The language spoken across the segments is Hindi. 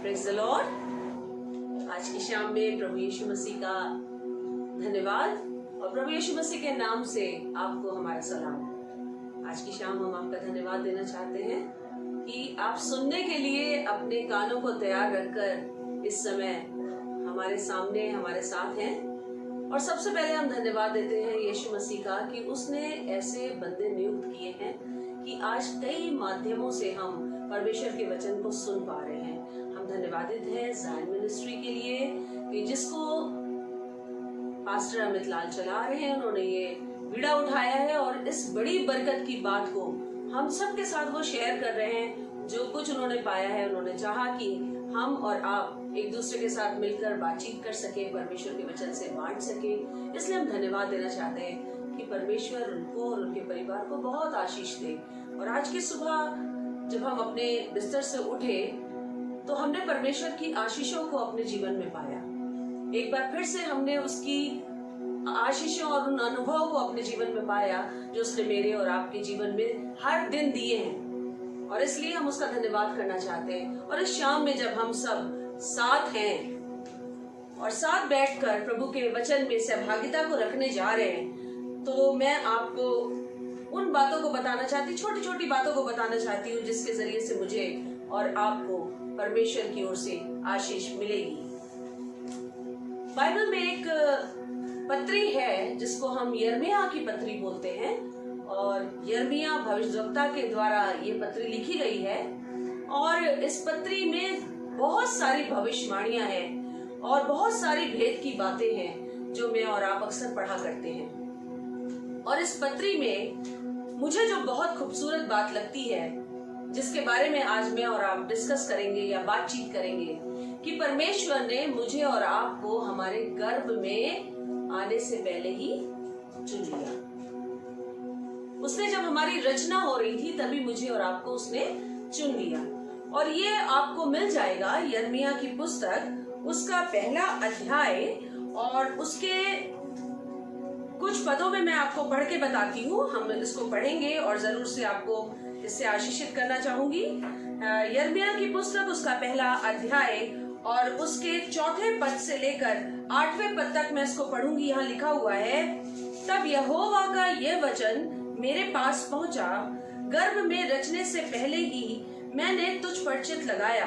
Praise the Lord. आज की शाम में प्रभु यीशु मसीह का धन्यवाद और प्रभु यीशु मसीह के नाम से आपको हमारा सलाम। आज की शाम हम आपका धन्यवाद देना चाहते हैं कि आप सुनने के लिए अपने कानों को तैयार रखकर इस समय हमारे सामने हमारे साथ हैं। और सबसे पहले हम धन्यवाद देते हैं यीशु मसीह का कि उसने ऐसे बंदे नियुक्त किए हैं कि आज कई माध्यमों से हम परमेश्वर के वचन को सुन पा रहे हैं। हम धन्यवादित हैं ज़ायन मिनिस्ट्री के लिए कि जिसको पास्टर अमित लाल चला रहे हैं। उन्होंने ये बीड़ा उठाया है और इस बड़ी बरकत की बात को हम सब के साथ वो शेयर कर रहे हैं। जो कुछ उन्होंने पाया है, उन्होंने चाहा कि हम और आप एक दूसरे के साथ मिलकर बातचीत कर सके, परमेश्वर के वचन से बांट सके। इसलिए हम धन्यवाद देना चाहते हैं कि परमेश्वर उनको और उनके परिवार को बहुत आशीष दे। और आज की सुबह जब हम अपने बिस्तर से उठे तो हमने परमेश्वर की आशीषों को अपने जीवन में पाया। एक बार फिर से हमने उसकी आशीषों और उन अनुभवों को अपने जीवन में पाया जो उसने मेरे और आपके जीवन में हर दिन दिए हैं। और इसलिए हम उसका धन्यवाद करना चाहते हैं। और इस शाम में जब हम सब साथ हैं और साथ बैठकर प्रभु के वचन में सहभागिता को रखने जा रहे हैं, तो मैं आपको उन बातों को बताना चाहती, छोटी छोटी बातों को बताना चाहती हूँ जिसके जरिए से मुझे और आपको परमेश्वर की ओर से आशीष मिलेगी। बाइबल में एक पत्री है जिसको हम यिर्मयाह की पत्री बोलते हैं। और यिर्मयाह भविष्यद्वक्ता के द्वारा ये पत्री लिखी गई है। और इस पत्री में बहुत सारी भविष्यवाणियां हैं और बहुत सारी भेद की बातें हैं जो मैं और आप अक्सर पढ़ा करते हैं। और इस पत्री में मुझे जो बहुत खूबसूरत बात लगती है, जिसके बारे में आज मैं और आप डिस्कस करेंगे या बातचीत करेंगे, कि परमेश्वर ने मुझे और आपको हमारे गर्भ में आने से पहले ही चुन लिया। उसने जब हमारी रचना हो रही थी तभी मुझे और आपको उसने चुन लिया। और ये आपको मिल जाएगा यिर्मयाह की पुस्तक, उसका पहला अध्याय, और उसके कुछ पदों में मैं आपको पढ़ के बताती हूँ। हम इसको पढ़ेंगे और जरूर से आपको इससे आशीषित करना चाहूंगी। यिर्मयाह की पुस्तक उसका पहला अध्याय और उसके 4 पद से लेकर 8वें पद तक मैं इसको पढ़ूंगी। यहाँ लिखा हुआ है, तब यहोवा का यह वचन मेरे पास पहुंचा, गर्भ में रचने से पहले ही मैंने तुझ पर चित्त लगाया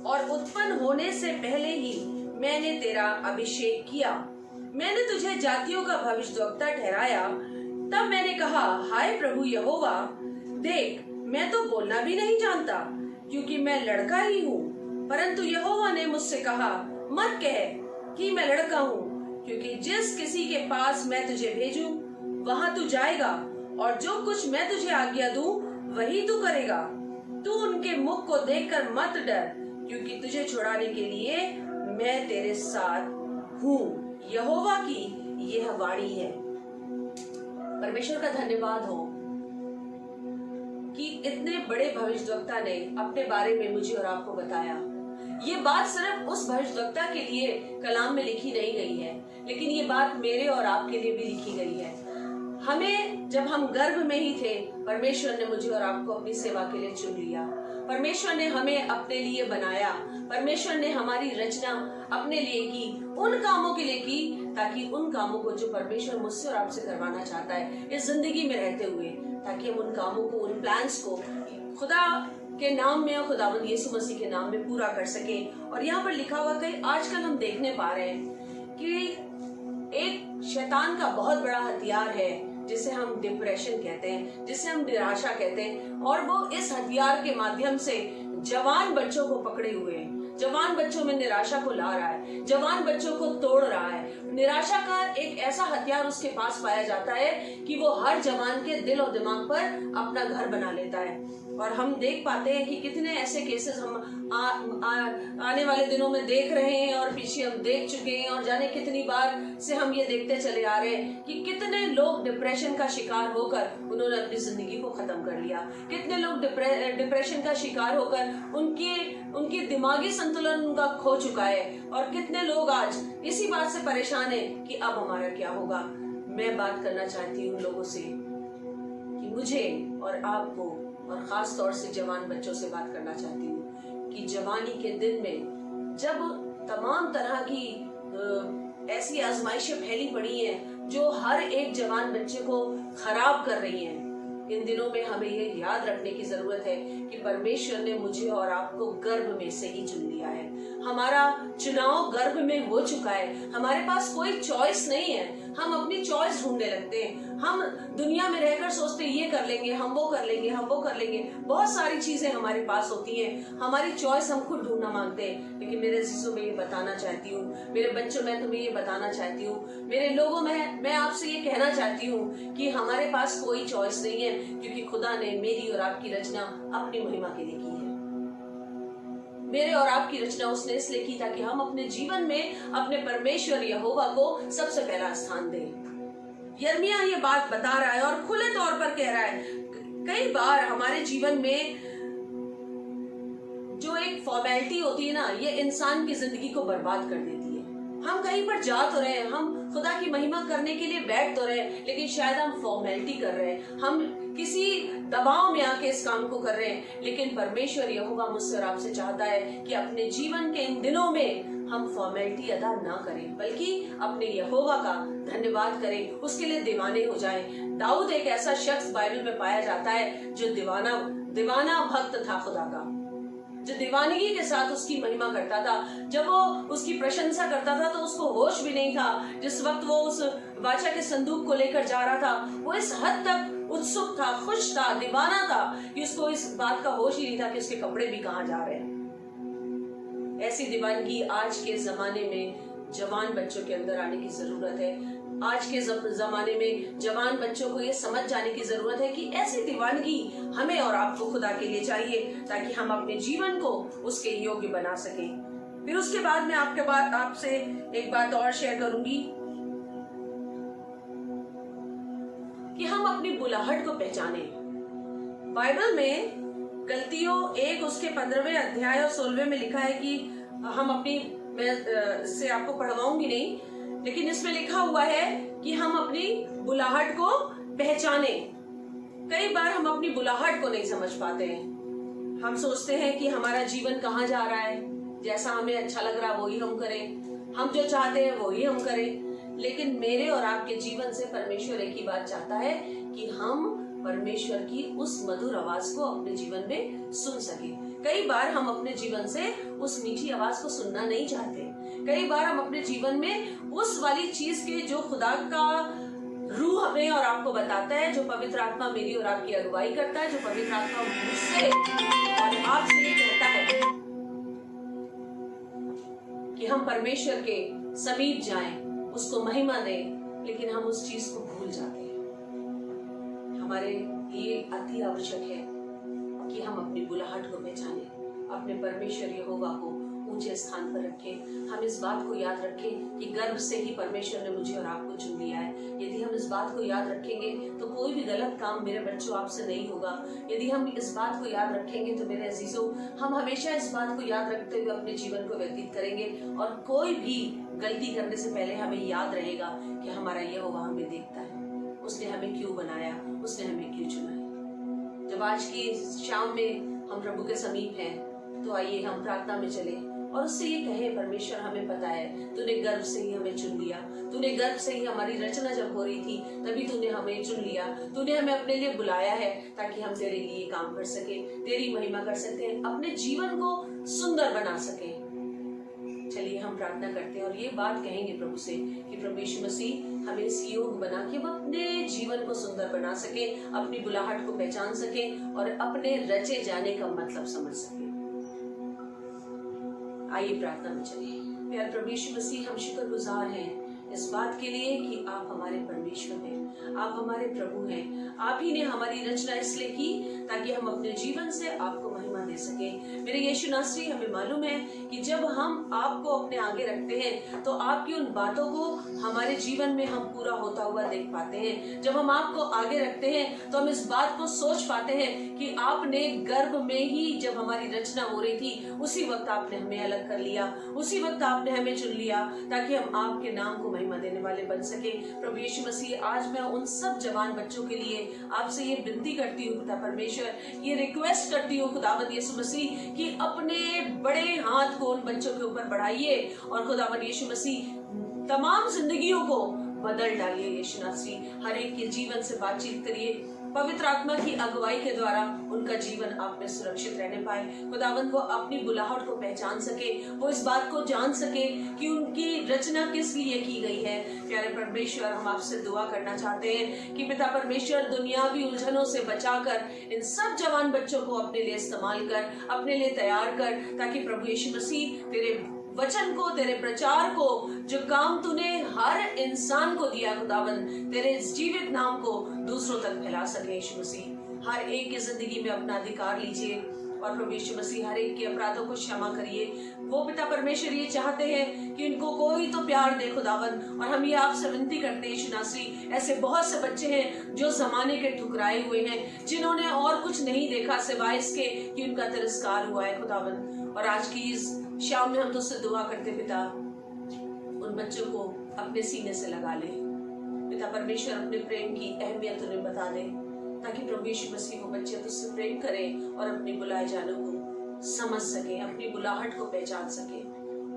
और उत्पन्न होने से पहले ही मैंने तेरा अभिषेक किया। मैंने तुझे जातियों का भविष्यद्वक्ता ठहराया। तब मैंने कहा, हाय प्रभु यहोवा, देख मैं तो बोलना भी नहीं जानता, क्योंकि मैं लड़का ही हूँ। परंतु यहोवा ने मुझसे कहा, मत कह कि मैं लड़का हूँ, क्योंकि जिस किसी के पास मैं तुझे भेजूं वहाँ तू जाएगा और जो कुछ मैं तुझे आज्ञा दूं वही तू करेगा। तू उनके मुख को देखकर मत डर, क्योंकि तुझे छुड़ाने के लिए मैं तेरे साथ हूँ। यहोवा की यह वाणी है। परमेश्वर का धन्यवाद हो कि इतने बड़े भविष्यद्वक्ता ने अपने बारे में मुझे और आपको बताया। ये बात सिर्फ उस भविष्यद्वक्ता के लिए कलाम में लिखी नहीं गई है, लेकिन ये बात मेरे और आपके लिए भी लिखी गई है। हमें जब हम गर्भ में ही थे, परमेश्वर ने मुझे और आपको अपनी सेवा के लिए चुन लिया। परमेश्वर ने हमें अपने लिए बनाया। परमेश्वर ने हमारी रचना अपने लिए की, उन कामों के लिए की, ताकि उन कामों को जो परमेश्वर मुझसे और आपसे करवाना चाहता है इस जिंदगी में रहते हुए, ताकि हम उन कामों को, उन प्लान्स को खुदा के नाम में और खुदावंद यीशु मसीह के नाम में पूरा कर सके। और यहाँ पर लिखा हुआ कहीं आजकल हम देखने पा रहे हैं कि एक शैतान का बहुत बड़ा हथियार है जिसे हम डिप्रेशन कहते हैं, जिसे हम निराशा कहते हैं। और वो इस हथियार के माध्यम से जवान बच्चों को पकड़े हुए है, जवान बच्चों में निराशा को ला रहा है, जवान बच्चों को तोड़ रहा है। निराशा का एक ऐसा हथियार उसके पास पाया जाता है कि वो हर जवान के दिल और दिमाग पर अपना घर बना लेता है। और हम देख पाते हैं कि कितने ऐसे केसेस हम आने वाले दिनों में देख रहे हैं और पीछे हम देख चुके हैं। और जाने कितनी बार से हम ये देखते चले आ रहे हैं कि कितने लोग डिप्रेशन का शिकार होकर उन्होंने अपनी जिंदगी को खत्म कर लिया। कितने लोग डिप्रेशन का शिकार होकर उनकी दिमागी संतुलन उनका खो चुका है। और कितने लोग आज इसी बात से परेशान है कि अब हमारा क्या होगा। मैं बात करना चाहती हूँ उन लोगों से कि मुझे और आपको, और खास तौर से जवान बच्चों से बात करना चाहती हूँ कि जवानी के दिन में जब तमाम तरह की ऐसी आजमाइशें फैली पड़ी हैं जो हर एक जवान बच्चे को खराब कर रही हैं, इन दिनों में हमें ये याद रखने की जरूरत है कि परमेश्वर ने मुझे और आपको गर्भ में से ही चुन लिया है। हमारा चुनाव गर्भ में हो चुका है। हमारे पास कोई चॉइस नहीं है। हम अपनी चॉइस ढूंढने लगते हैं। हम दुनिया में रहकर सोचते हैं ये कर लेंगे, हम वो कर लेंगे, हम वो कर लेंगे। बहुत सारी चीजें हमारे पास होती हैं, हमारी चॉइस हम खुद ढूंढना मांगते हैं। लेकिन मेरे अजीजों में ये बताना चाहती हूँ, मेरे बच्चों में तुम्हें ये बताना चाहती हूँ, मेरे लोगों में मैं आपसे ये कहना चाहती हूँ कि हमारे पास कोई चॉइस नहीं है, क्योंकि खुदा ने मेरी और आपकी रचना अपनी महिमा के लिए की है। मेरे और आपकी रचना उसने इसलिए की ताकि हम अपने जीवन में अपने परमेश्वर यहोवा को सबसे पहला स्थान दें। यिर्मयाह ये बात बता रहा है और खुले तौर पर कह रहा है। कई बार हमारे जीवन में जो एक फॉर्मेलिटी होती है ना, ये इंसान की जिंदगी को बर्बाद कर देती है। हम कहीं पर जा तो रहे हैं, हम खुदा की महिमा करने के लिए बैठ तो रहे हैं, लेकिन शायद हम फॉर्मेलिटी कर रहे हैं, हम किसी दबाव में आके इस काम को कर रहे हैं। लेकिन परमेश्वर यहोवा मुझसे और आपसे चाहता है कि अपने जीवन के इन दिनों में हम फॉर्मेलिटी अदा ना करें, बल्कि अपने यहोवा का धन्यवाद करें, उसके लिए दीवाने हो जाएं। दाऊद एक ऐसा शख्स बाइबल में पाया जाता है जो दीवाना भक्त था खुदा का, जो दीवानगी के साथ उसकी महिमा करता था। जब वो उसकी प्रशंसा करता था तो उसको होश भी नहीं था। जिस वक्त वो उस वाचा के संदूक को लेकर जा रहा था, वो इस हद तक उत्सुक था, खुश था, दीवाना था कि उसको इस बात का होश ही नहीं था कि उसके कपड़े भी कहाँ जा रहे हैं। ऐसी दीवानगी आज के जमाने में जवान बच्चों के अंदर आने की जरूरत है। आज के जमाने में जवान बच्चों को ये समझ जाने की जरूरत है कि ऐसी दीवानगी हमें और आपको खुदा के लिए चाहिए, ताकि हम अपने जीवन को उसके योग्य बना सकें। फिर उसके बाद मैं आपसे एक बात और शेयर करूंगी कि हम अपनी बुलाहट को पहचाने। बाइबल में गलतियों 1 उसके 15वें अध्याय और 16वें में लिखा है कि हम अपनी, मैं इससे आपको पढ़वाऊंगी नहीं, लेकिन इसमें लिखा हुआ है कि हम अपनी बुलाहट को पहचाने। कई बार हम अपनी बुलाहट को नहीं समझ पाते हैं। हम सोचते हैं कि हमारा जीवन कहाँ जा रहा है, जैसा हमें अच्छा लग रहा है वही हम करें, हम जो चाहते हैं वही हम करें। लेकिन मेरे और आपके जीवन से परमेश्वर एक ही बात चाहता है कि हम परमेश्वर की उस मधुर आवाज को अपने जीवन में सुन सके। कई बार हम अपने जीवन से उस मीठी आवाज को सुनना नहीं चाहते। कई बार हम अपने जीवन में उस वाली चीज के जो खुदा का रूह हमें और आपको बताता है, जो पवित्र आत्मा मेरी और आपकी अगुवाई करता है, जो पवित्र आत्मा मुझसे और आपसे ये कहता है कि हम परमेश्वर के समीप जाएं, उसको महिमा दें, लेकिन हम उस चीज को भूल जाते हैं। हमारे लिए अति आवश्यक है कि हम अपनी बुलाहट को पहचाने, अपने परमेश्वर यहोवा को ऊंचे स्थान पर रखें। हम इस बात को याद रखें कि गर्भ से ही परमेश्वर ने मुझे और आपको चुन लिया है। यदि हम इस बात को याद रखेंगे तो कोई भी गलत काम मेरे बच्चों आपसे नहीं होगा। यदि हम इस बात को याद रखेंगे तो मेरे अजीजों, हम हमेशा इस बात को याद रखते हुए अपने जीवन को व्यतीत करेंगे और कोई भी गलती करने से पहले हमें याद रहेगा कि हमारा यहोवा हमें देखता है, उसने हमें क्यों बनाया, उसने हमें क्यों चुना है। जब आज की शाम में हम प्रभु के समीप हैं तो आइए हम प्रार्थना में चले और उससे ये कहें, परमेश्वर हमें पता है तूने गर्भ से ही हमें चुन लिया, तूने गर्भ से ही हमारी रचना जब हो रही थी तभी तूने हमें चुन लिया, तूने हमें अपने लिए बुलाया है ताकि हम तेरे लिए काम कर सके, तेरी महिमा कर सके, अपने जीवन को सुंदर बना सके। चलिए हम प्रार्थना करते हैं और ये बात कहेंगे प्रभु से कि प्रभु यीशु मसीह हमें इस योग बना के हम अपने जीवन को सुंदर बना सके, अपनी बुलाहट को पहचान सके और अपने रचे जाने का मतलब समझ सके। आइए प्रार्थना में चलिए। प्यारे प्रभु यीशु मसीह, हम शुक्रगुजार हैं इस बात के लिए कि आप हमारे परमेश्वर हैं, आप हमारे प्रभु हैं। आप ही ने हमारी रचना इसलिए की ताकि हम अपने जीवन से आपको महिमा दे सके। मेरे यीशु नासरी, हमें मालूम है कि जब हम आपको अपने आगे रखते हैं तो आपकी उन बातों को हमारे जीवन में हम पूरा होता हुआ देख पाते हैं। जब हम आपको आगे रखते हैं तो हम इस बात को सोच पाते हैं कि आपने गर्भ में ही जब हमारी रचना हो रही थी उसी वक्त आपने हमें अलग कर लिया, उसी वक्त आपने हमें चुन लिया ताकि हम आपके नाम को महिमा देने वाले बन सके। प्रभु यीशु मसीह, आज मैं उन सब जवान बच्चों के लिए आपसे ये विनती करती हूँ पिता परमेश्वर परमेश्वर ये रिक्वेस्ट करती हूँ खुदावंद यीशु मसीह कि अपने बड़े हाथ को उन बच्चों के ऊपर बढ़ाइए और खुदावंद यीशु मसीह तमाम जिंदगियों को बदल डालिए। यीशु मसीह हर एक के जीवन से बातचीत करिए, पवित्र आत्मा की अगुवाई के द्वारा उनका जीवन आप में सुरक्षित रहने पाए। खुदावंद वो अपनी बुलाहट को पहचान सके, वो इस बात को जान सके कि उनकी रचना किस लिए की गई है। प्यारे परमेश्वर, हम आपसे दुआ करना चाहते हैं कि पिता परमेश्वर दुनियावी उलझनों से बचाकर इन सब जवान बच्चों को अपने लिए इस्तेमाल कर, अपने लिए तैयार कर, ताकि प्रभु यीशु मसीह तेरे वचन को, तेरे प्रचार को, जो काम तूने हर इंसान को दिया खुदावंद, तेरे जीवित नाम को दूसरों तक फैला सके। यीशु मसीह हर एक की जिंदगी में अपना अधिकार लीजिए और प्रभु यीशु मसीह हर एक के अपराधों को क्षमा करिए। वो पिता परमेश्वर ये चाहते हैं कि इनको कोई तो प्यार दे खुदावंद, और हम ये आपसे विनती करते हैं यीशु नासरी, ऐसे बहुत से बच्चे हैं जो जमाने के ठुकराए हुए हैं, जिन्होंने और कुछ नहीं देखा सिवाय इसके कि उनका तिरस्कार हुआ है खुदावंद। और आज की इस शाम में हम तुझसे दुआ करते पिता, उन बच्चों को अपने सीने से लगा ले पिता परमेश्वर, अपने प्रेम की अहमियत उन्हें बता दे, ताकि प्रभु यीशु मसीह को बच्चे तुझसे प्रेम करें और अपनी बुलाए जाने को समझ सके, अपनी बुलाहट को पहचान सके।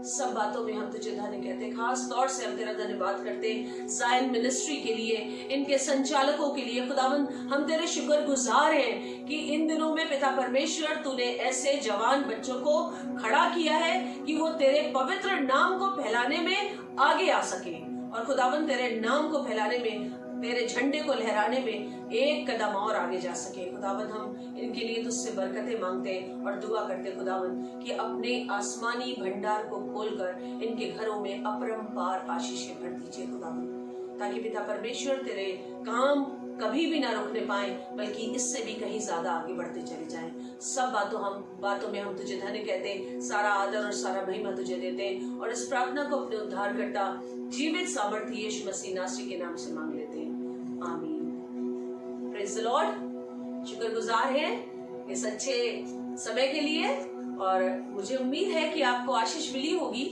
सब बातों में हम तुझे धन्य कहते हैं। खास तौर से हम तेरा धन्यवाद करते हैं ज़ायन मिनिस्ट्री के लिए, इनके संचालकों के लिए। खुदावंद हम तेरे शुक्रगुजार हैं कि इन दिनों में पिता परमेश्वर तूने ऐसे जवान बच्चों को खड़ा किया है कि वो तेरे पवित्र नाम को फैलाने में आगे आ सके, और खुदावंद तेरे नाम को फैलाने में, तेरे झंडे को लहराने में एक कदम और आगे जा सके। खुदावंद हम इनके लिए तुझसे बरकतें मांगते हैं और दुआ करते खुदावंद कि अपने आसमानी भंडार को खोलकर इनके घरों में अपरंपार आशीषें भर दीजिए खुदावंद, ताकि पिता परमेश्वर तेरे काम कभी भी ना रुकने पाए, बल्कि इससे भी कहीं ज्यादा आगे बढ़ते चले जाएं। सब बातों में हम तुझे धन्य कहते हैं, सारा आदर और सारा महिमा तुझे देते हैं, और इस प्रार्थना को अपने उद्धारकर्ता जीवित सामर्थ्य यीशु मसीह नासरी के नाम से मांग लेते हैं, आमीन। Praise the Lord. शुक्रगुजार हैं इस अच्छे समय के लिए, और मुझे उम्मीद है कि आपको आशीष मिली होगी।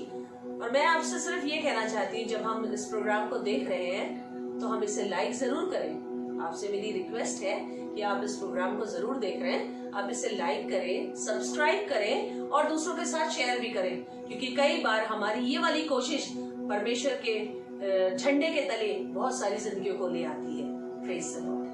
और मैं आपसे सिर्फ ये कहना चाहती हूँ, जब हम इस प्रोग्राम को देख रहे हैं तो हम इसे लाइक जरूर करें। आपसे मेरी रिक्वेस्ट है कि आप इस प्रोग्राम को जरूर देख रहे हैं, आप इसे लाइक करें, सब्सक्राइब करें और दूसरों के साथ शेयर भी करें, क्योंकि कई बार हमारी ये वाली कोशिश परमेश्वर के झंडे के तले बहुत सारी जिंदगियों को ले आती है। Praise the Lord.